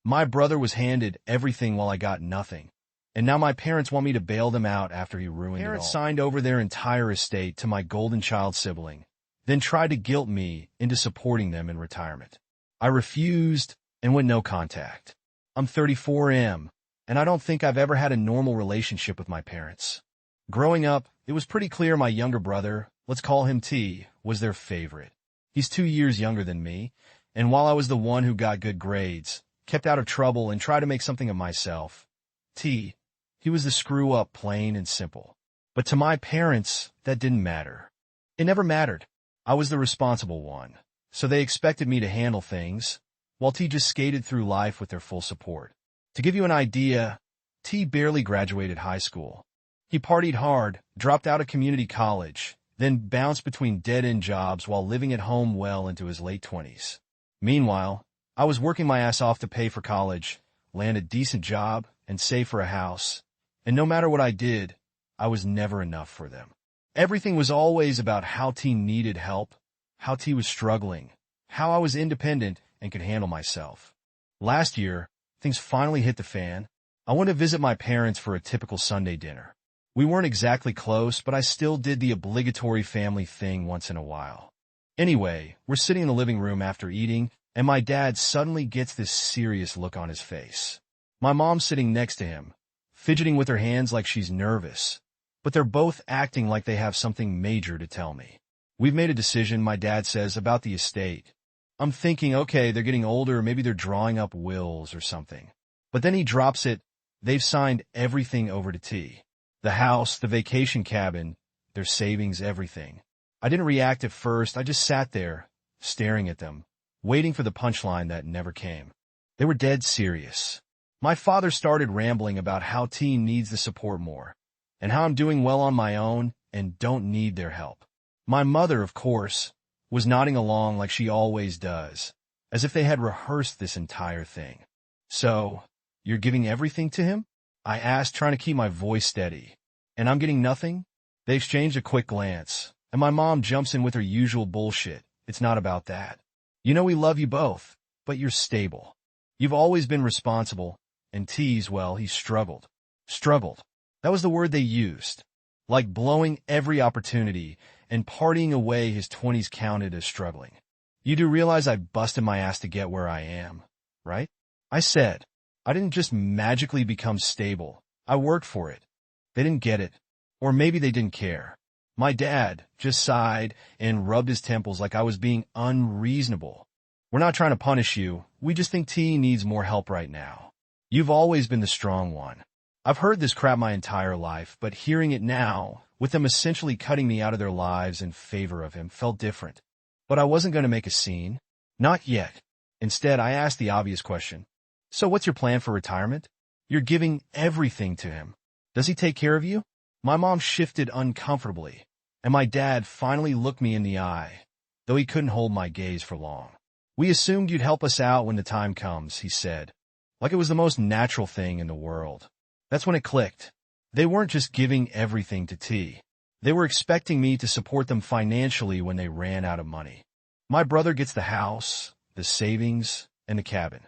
My brother was handed everything while I got nothing, and now my parents want me to bail them out after he ruined it all. Parents signed over their entire estate to my golden child sibling, then tried to guilt me into supporting them in retirement. I refused and went no contact. I'm 34M, and I don't think I've ever had a normal relationship with my parents. Growing up, it was pretty clear my younger brother, let's call him T, was their favorite. He's 2 years younger than me, and while I was the one who got good grades, kept out of trouble, and tried to make something of myself, T, he was the screw-up, plain and simple. But to my parents, that didn't matter. It never mattered. I was the responsible one, so they expected me to handle things, while T just skated through life with their full support. To give you an idea, T barely graduated high school. He partied hard, dropped out of community college, then bounced between dead-end jobs while living at home well into his late 20s. Meanwhile, I was working my ass off to pay for college, land a decent job, and save for a house. And no matter what I did, I was never enough for them. Everything was always about how T needed help, how T was struggling, how I was independent and could handle myself. Last year, things finally hit the fan. I went to visit my parents for a typical Sunday dinner. We weren't exactly close, but I still did the obligatory family thing once in a while. Anyway, we're sitting in the living room after eating, and my dad suddenly gets this serious look on his face. My mom's sitting next to him, fidgeting with her hands like she's nervous, but they're both acting like they have something major to tell me. We've made a decision, my dad says, about the estate. I'm thinking, okay, they're getting older, maybe they're drawing up wills or something. But then he drops it, they've signed everything over to T. The house, the vacation cabin, their savings, everything. I didn't react at first, I just sat there, staring at them, waiting for the punchline that never came. They were dead serious. My father started rambling about how T needs the support more, and how I'm doing well on my own and don't need their help. My mother, of course, was nodding along like she always does, as if they had rehearsed this entire thing. So, you're giving everything to him? I asked, trying to keep my voice steady. And I'm getting nothing? They exchanged a quick glance, and my mom jumps in with her usual bullshit. It's not about that. You know we love you both, but you're stable. You've always been responsible, and T's, well, he struggled. Struggled. That was the word they used. Like blowing every opportunity and partying away his 20s counted as struggling. You do realize I busted my ass to get where I am, right? I said. I didn't just magically become stable. I worked for it. They didn't get it. Or maybe they didn't care. My dad just sighed and rubbed his temples like I was being unreasonable. We're not trying to punish you. We just think T needs more help right now. You've always been the strong one. I've heard this crap my entire life, but hearing it now, with them essentially cutting me out of their lives in favor of him, felt different. But I wasn't going to make a scene. Not yet. Instead, I asked the obvious question. So what's your plan for retirement? You're giving everything to him. Does he take care of you? My mom shifted uncomfortably, and my dad finally looked me in the eye, though he couldn't hold my gaze for long. We assumed you'd help us out when the time comes, he said, like it was the most natural thing in the world. That's when it clicked. They weren't just giving everything to T. They were expecting me to support them financially when they ran out of money. My brother gets the house, the savings, and the cabin.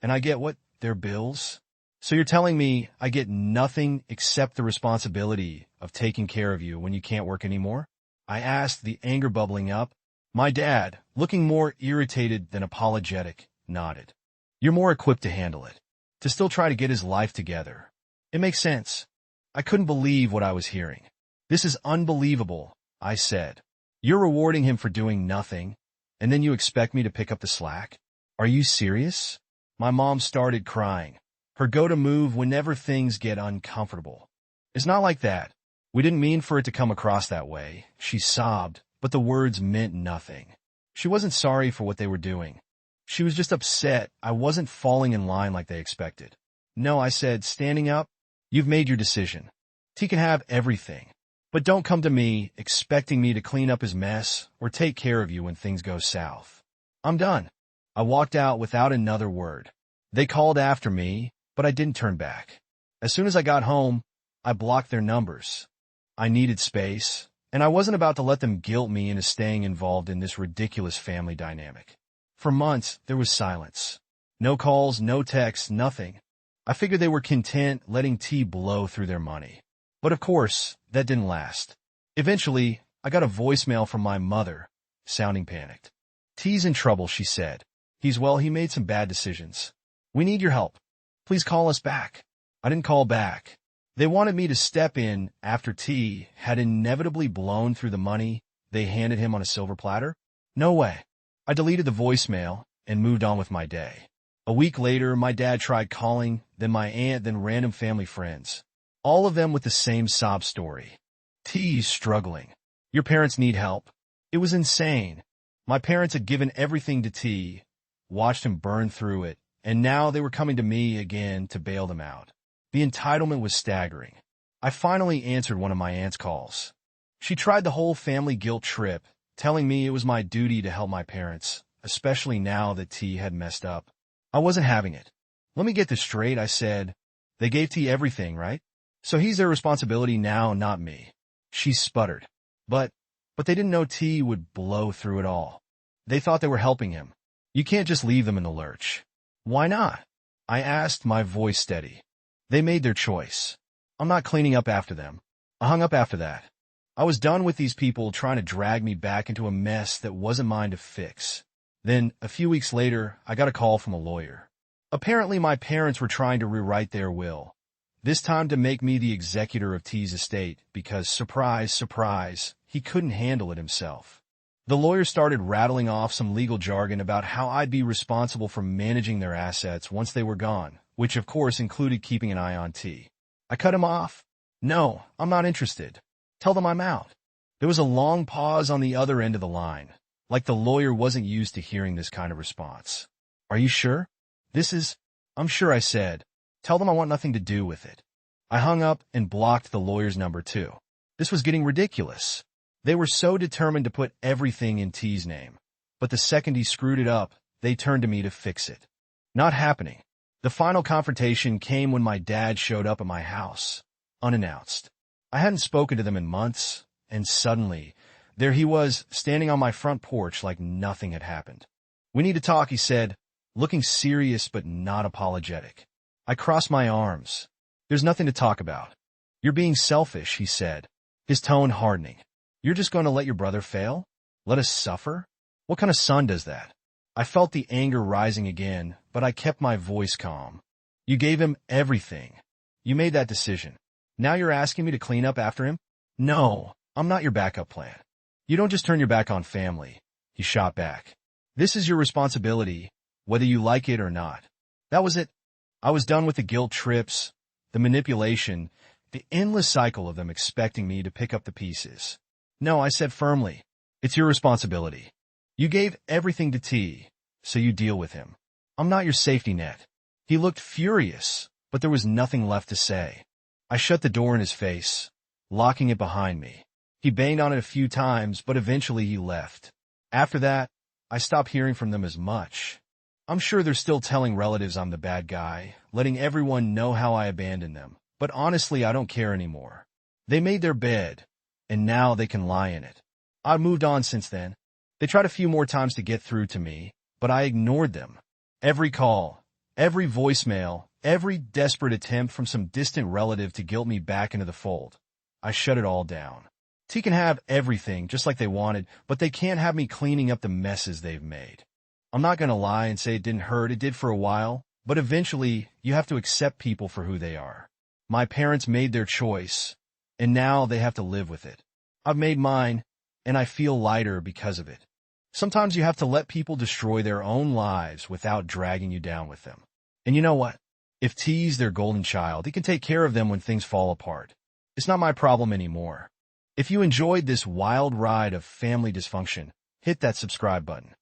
And I get what? Their bills? So you're telling me I get nothing except the responsibility of taking care of you when you can't work anymore? I asked, the anger bubbling up. My dad, looking more irritated than apologetic, nodded. You're more equipped to handle it. To still try to get his life together. It makes sense. I couldn't believe what I was hearing. This is unbelievable, I said. You're rewarding him for doing nothing, and then you expect me to pick up the slack? Are you serious? My mom started crying. Her go-to move whenever things get uncomfortable. It's not like that. We didn't mean for it to come across that way, she sobbed, but the words meant nothing. She wasn't sorry for what they were doing. She was just upset I wasn't falling in line like they expected. No, I said, standing up. You've made your decision. T can have everything. But don't come to me expecting me to clean up his mess or take care of you when things go south. I'm done. I walked out without another word. They called after me, but I didn't turn back. As soon as I got home, I blocked their numbers. I needed space, and I wasn't about to let them guilt me into staying involved in this ridiculous family dynamic. For months, there was silence. No calls, no texts, nothing. I figured they were content letting T blow through their money. But of course, that didn't last. Eventually, I got a voicemail from my mother, sounding panicked. T's in trouble, she said. He made some bad decisions. We need your help. Please call us back. I didn't call back. They wanted me to step in after T had inevitably blown through the money they handed him on a silver platter. No way. I deleted the voicemail and moved on with my day. A week later, my dad tried calling, then my aunt, then random family friends. All of them with the same sob story. T's struggling. Your parents need help. It was insane. My parents had given everything to T, watched him burn through it, and now they were coming to me again to bail them out. The entitlement was staggering. I finally answered one of my aunt's calls. She tried the whole family guilt trip, telling me it was my duty to help my parents, especially now that T had messed up. I wasn't having it. Let me get this straight, I said. They gave T everything, right? So he's their responsibility now, not me. She sputtered. But they didn't know T would blow through it all. They thought they were helping him. You can't just leave them in the lurch. Why not? I asked, my voice steady. They made their choice. I'm not cleaning up after them. I hung up after that. I was done with these people trying to drag me back into a mess that wasn't mine to fix. Then, a few weeks later, I got a call from a lawyer. Apparently, my parents were trying to rewrite their will. This time to make me the executor of T's estate because, surprise, surprise, he couldn't handle it himself. The lawyer started rattling off some legal jargon about how I'd be responsible for managing their assets once they were gone, which of course included keeping an eye on T. I cut him off. No, I'm not interested. Tell them I'm out. There was a long pause on the other end of the line, like the lawyer wasn't used to hearing this kind of response. Are you sure? I'm sure, I said. Tell them I want nothing to do with it. I hung up and blocked the lawyer's number too. This was getting ridiculous. They were so determined to put everything in T's name. But the second he screwed it up, they turned to me to fix it. Not happening. The final confrontation came when my dad showed up at my house, unannounced. I hadn't spoken to them in months, and suddenly, there he was, standing on my front porch like nothing had happened. We need to talk, he said, looking serious but not apologetic. I crossed my arms. There's nothing to talk about. You're being selfish, he said, his tone hardening. You're just going to let your brother fail? Let us suffer? What kind of son does that? I felt the anger rising again, but I kept my voice calm. You gave him everything. You made that decision. Now you're asking me to clean up after him? No, I'm not your backup plan. You don't just turn your back on family, he shot back. This is your responsibility, whether you like it or not. That was it. I was done with the guilt trips, the manipulation, the endless cycle of them expecting me to pick up the pieces. No, I said firmly, it's your responsibility. You gave everything to T, so you deal with him. I'm not your safety net. He looked furious, but there was nothing left to say. I shut the door in his face, locking it behind me. He banged on it a few times, but eventually he left. After that, I stopped hearing from them as much. I'm sure they're still telling relatives I'm the bad guy, letting everyone know how I abandoned them. But honestly, I don't care anymore. They made their bed, and now they can lie in it. I've moved on since then. They tried a few more times to get through to me, but I ignored them. Every call, every voicemail, every desperate attempt from some distant relative to guilt me back into the fold. I shut it all down. T can have everything just like they wanted, but they can't have me cleaning up the messes they've made. I'm not going to lie and say it didn't hurt. It did for a while, but eventually you have to accept people for who they are. My parents made their choice, and now they have to live with it. I've made mine, and I feel lighter because of it. Sometimes you have to let people destroy their own lives without dragging you down with them. And you know what? If T's their golden child, he can take care of them when things fall apart. It's not my problem anymore. If you enjoyed this wild ride of family dysfunction, hit that subscribe button.